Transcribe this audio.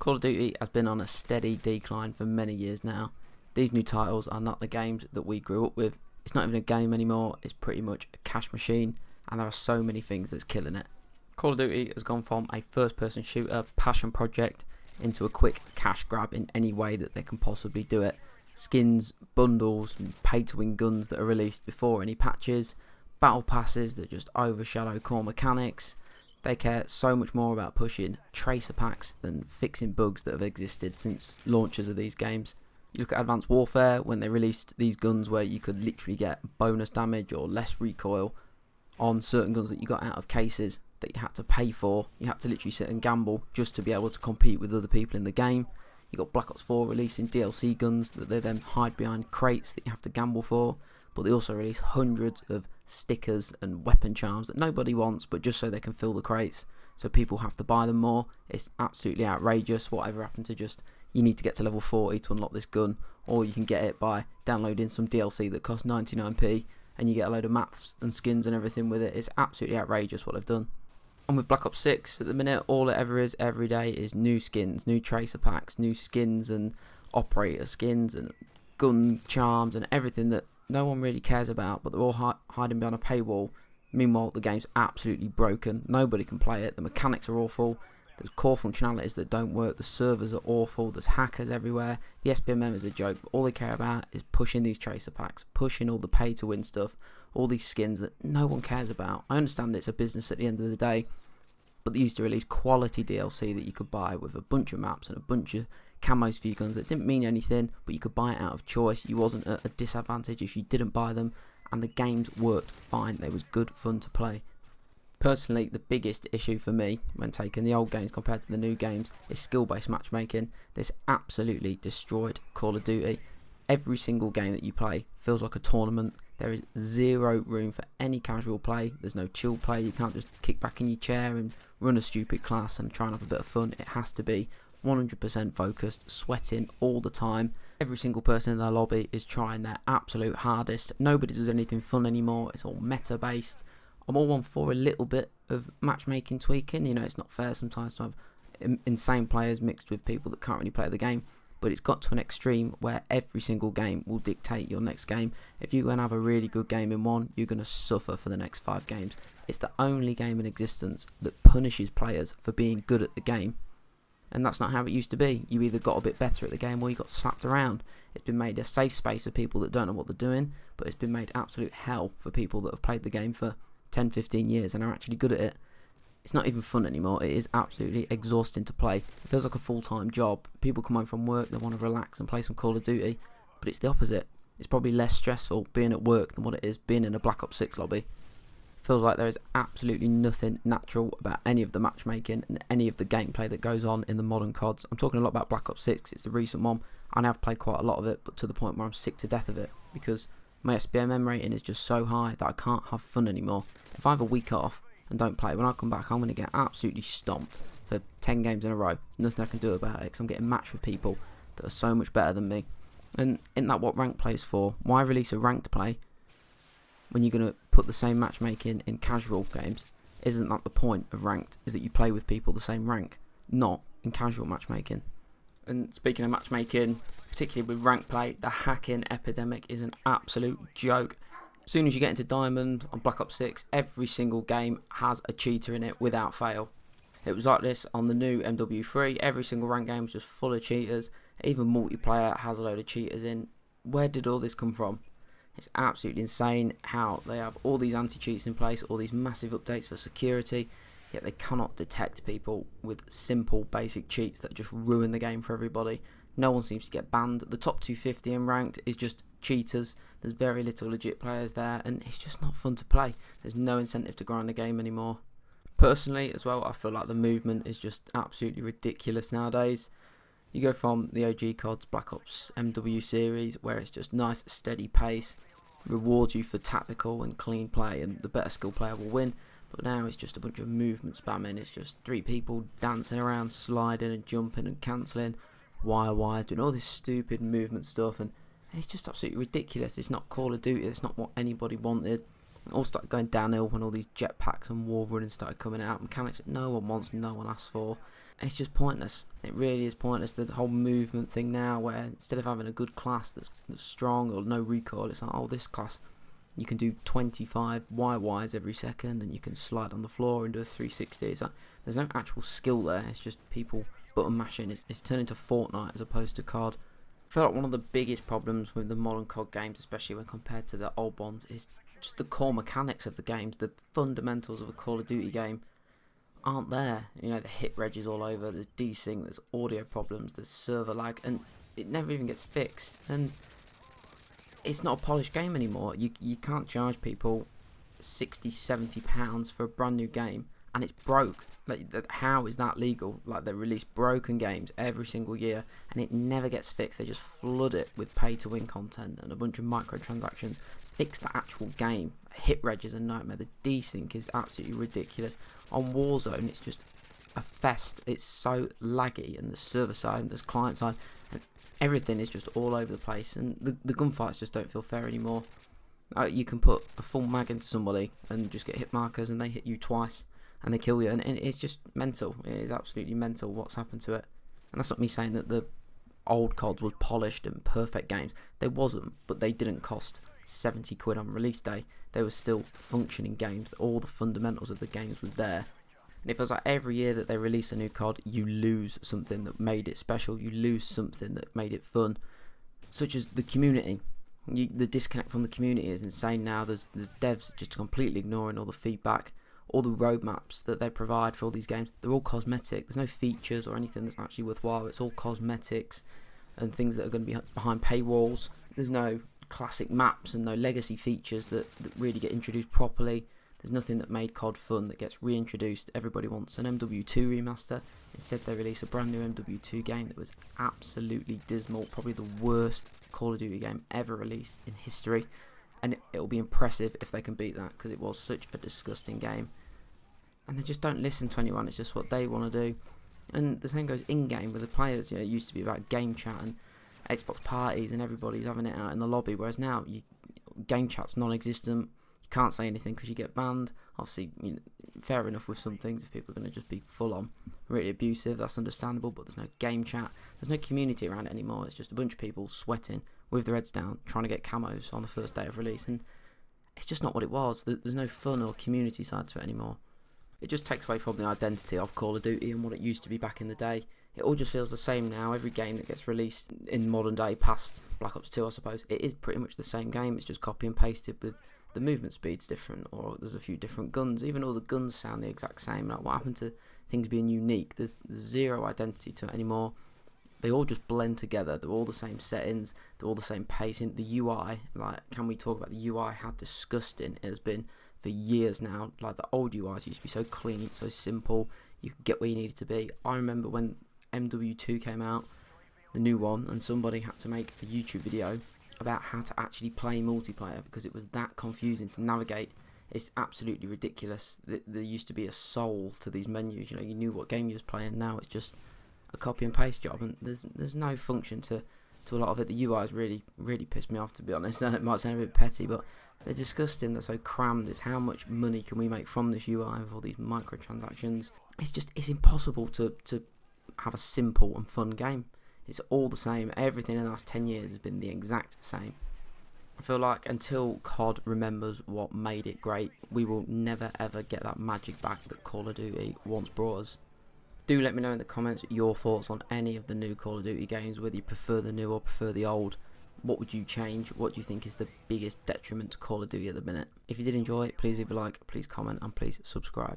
Call of Duty has been on a steady decline for many years now. These new titles are not the games that we grew up with. It's not even a game anymore, it's pretty much a cash machine, and there are so many things that's killing it. Call of Duty has gone from a first person shooter passion project into a quick cash grab in any way that they can possibly do it. Skins, bundles, and pay to win guns that are released before any patches, battle passes that just overshadow core mechanics. They care so much more about pushing tracer packs than fixing bugs that have existed since launches of these games. You look at Advanced Warfare, when they released these guns where you could literally get bonus damage or less recoil on certain guns that you got out of cases that you had to pay for. You had to literally sit and gamble just to be able to compete with other people in the game. You got Black Ops 4 releasing DLC guns that they then hide behind crates that you have to gamble for. But they also release hundreds of stickers and weapon charms that nobody wants, but just so they can fill the crates, so people have to buy them more. It's absolutely outrageous. Whatever happened to just, you need to get to level 40 to unlock this gun, or you can get it by downloading some DLC that costs 99p and you get a load of maps and skins and everything with it. It's absolutely outrageous what they've done. And with Black Ops 6 at the minute, all it ever is every day is new skins, new tracer packs, new skins and operator skins and gun charms and everything that no one really cares about, but they're all hiding behind a paywall. Meanwhile, the game's absolutely broken. Nobody can play it. The mechanics are awful. There's core functionalities that don't work. The servers are awful. There's hackers everywhere. The SBMM is a joke, but all they care about is pushing these tracer packs, pushing all the pay to win stuff, all these skins that no one cares about. I understand it's a business at the end of the day, but they used to release quality DLC that you could buy with a bunch of maps and a bunch of camos for your guns that didn't mean anything, but you could buy it out of choice. You wasn't at a disadvantage if you didn't buy them, and the games worked fine. They was good fun to play. Personally, the biggest issue for me when taking the old games compared to the new games is skill-based matchmaking. This absolutely destroyed Call of Duty. Every single game that you play feels like a tournament. There is zero room for any casual play. There's no chill play. You can't just kick back in your chair and run a stupid class and try and have a bit of fun. It has to be 100% focused, sweating all the time. Every single person in their lobby is trying their absolute hardest. Nobody does anything fun anymore. It's all meta based. I'm all one for a little bit of matchmaking tweaking. You know, it's not fair sometimes to have insane players mixed with people that can't really play the game, but it's got to an extreme where every single game will dictate your next game. If you're going to have a really good game in one, you're going to suffer for the next 5 games. It's the only game in existence that punishes players for being good at the game. And that's not how it used to be. You either got a bit better at the game or you got slapped around. It's been made a safe space for people that don't know what they're doing, but it's been made absolute hell for people that have played the game for 10-15 years and are actually good at it. It's not even fun anymore. It is absolutely exhausting to play. It feels like a full-time job. People come home from work, they want to relax and play some Call of Duty, but it's the opposite. It's probably less stressful being at work than what it is being in a Black Ops 6 lobby. Feels like there is absolutely nothing natural about any of the matchmaking and any of the gameplay that goes on in the modern CODs. I'm talking a lot about Black Ops 6, it's the recent one, and I've played quite a lot of it, but to the point where I'm sick to death of it, because my SBMM rating is just so high that I can't have fun anymore. If I have a week off and don't play, when I come back I'm going to get absolutely stomped for 10 games in a row. There's nothing I can do about it, because I'm getting matched with people that are so much better than me. And isn't that what ranked play is for? Why release a ranked play when you're going to put the same matchmaking in casual games? Isn't that the point of ranked, is that you play with people the same rank, not in casual matchmaking? And speaking of matchmaking, particularly with ranked play, the hacking epidemic is an absolute joke. As soon as you get into Diamond on Black Ops 6, every single game has a cheater in it without fail. It was like this on the new MW3, every single ranked game was just full of cheaters. Even multiplayer has a load of cheaters in. Where did all this come from? It's absolutely insane how they have all these anti-cheats in place, all these massive updates for security, yet they cannot detect people with simple basic cheats that just ruin the game for everybody. No one seems to get banned. The top 250 in ranked is just cheaters. There's very little legit players there, and it's just not fun to play. There's no incentive to grind the game anymore. Personally as well, I feel like the movement is just absolutely ridiculous nowadays. You go from the OG CODs, Black Ops MW series, where it's just nice steady pace, rewards you for tactical and clean play, and the better skill player will win. But now it's just a bunch of movement spamming. It's just 3 people dancing around, sliding and jumping and cancelling, wires, doing all this stupid movement stuff, and it's just absolutely ridiculous. It's not Call of Duty. It's not what anybody wanted. It all started going downhill when all these jetpacks and wall running started coming out. Mechanics that no one wants, no one asks for. It's just pointless. It really is pointless. The whole movement thing now, where instead of having a good class that's strong or no recoil, it's like, oh, this class, you can do 25 YYs every second, and you can slide on the floor and do a 360. It's like, there's no actual skill there. It's just people button mashing. It's turned into Fortnite as opposed to COD. I feel like one of the biggest problems with the modern COD games, especially when compared to the old ones, is just the core mechanics of the games. The fundamentals of a Call of Duty game aren't there. You know, the hit regs all over, there's desync, there's audio problems, there's server lag, and it never even gets fixed. And it's not a polished game anymore. You can't charge people 60, 70 pounds for a brand new game, and it's broke. Like, how is that legal? Like, they release broken games every single year, and it never gets fixed. They just flood it with pay-to-win content and a bunch of microtransactions. Fix the actual game. Hit reg is a nightmare. The desync is absolutely ridiculous. On Warzone, it's just a fest. It's so laggy, and the server side and the client side, and everything is just all over the place. And the gunfights just don't feel fair anymore. You can put a full mag into somebody and just get hit markers, and they hit you twice and they kill you, and it's just mental. It is absolutely mental what's happened to it. And that's not me saying that the old CODs was polished and perfect games. They wasn't, but they didn't cost 70 quid on release day. They were still functioning games. All the fundamentals of the games was there. And it feels like every year that they release a new COD, you lose something that made it special. You lose something that made it fun, such as the community. The disconnect from the community is insane now. There's devs just completely ignoring all the feedback, all the roadmaps that they provide for all these games. They're all cosmetic. There's no features or anything that's actually worthwhile. It's all cosmetics and things that are going to be behind paywalls. There's no classic maps and no legacy features that really get introduced properly. There's nothing that made COD fun that gets reintroduced. Everybody wants an MW2 remaster. Instead, they release a brand new MW2 game that was absolutely dismal, probably the worst Call of Duty game ever released in history. And it'll be impressive if they can beat that, because it was such a disgusting game. And they just don't listen to anyone. It's just what they want to do. And the same goes in-game with the players. You know, it used to be about game chat and Xbox parties and everybody's having it out in the lobby, whereas now game chat's non-existent. You can't say anything because you get banned. Obviously, you know, fair enough with some things. If people are going to just be full-on really abusive, that's understandable, but there's no game chat. There's no community around it anymore. It's just a bunch of people sweating with their heads down, trying to get camos on the first day of release, and it's just not what it was. There's no fun or community side to it anymore. It just takes away from the identity of Call of Duty and what it used to be back in the day. It all just feels the same now. Every game that gets released in modern day, past Black Ops 2 I suppose, it is pretty much the same game. It's just copy and pasted, with the movement speed's different, or there's a few different guns. Even all the guns sound the exact same. Like, what happened to things being unique? There's zero identity to it anymore. They all just blend together. They're all the same settings. They're all the same pacing. The UI, like, can we talk about the UI? How disgusting it has been for years now. Like, the old UIs used to be so clean, so simple. You could get where you needed to be. I remember when MW2 came out, the new one, and somebody had to make a YouTube video about how to actually play multiplayer because it was that confusing to navigate. It's absolutely ridiculous. There used to be a soul to these menus. You know, you knew what game you was playing. Now it's just a copy and paste job, and there's no function to a lot of it. The UIs really pissed me off, to be honest. It might sound a bit petty, but they're disgusting. They're so crammed. It's how much money can we make from this UI with all these microtransactions. It's impossible to have a simple and fun game. It's all the same. Everything in the last 10 years has been the exact same. I feel like until COD remembers what made it great, we will never ever get that magic back that Call of Duty once brought us. Do let me know in the comments your thoughts on any of the new Call of Duty games, whether you prefer the new or prefer the old. What would you change? What do you think is the biggest detriment to Call of Duty at the minute? If you did enjoy it, please leave a like, please comment, and please subscribe.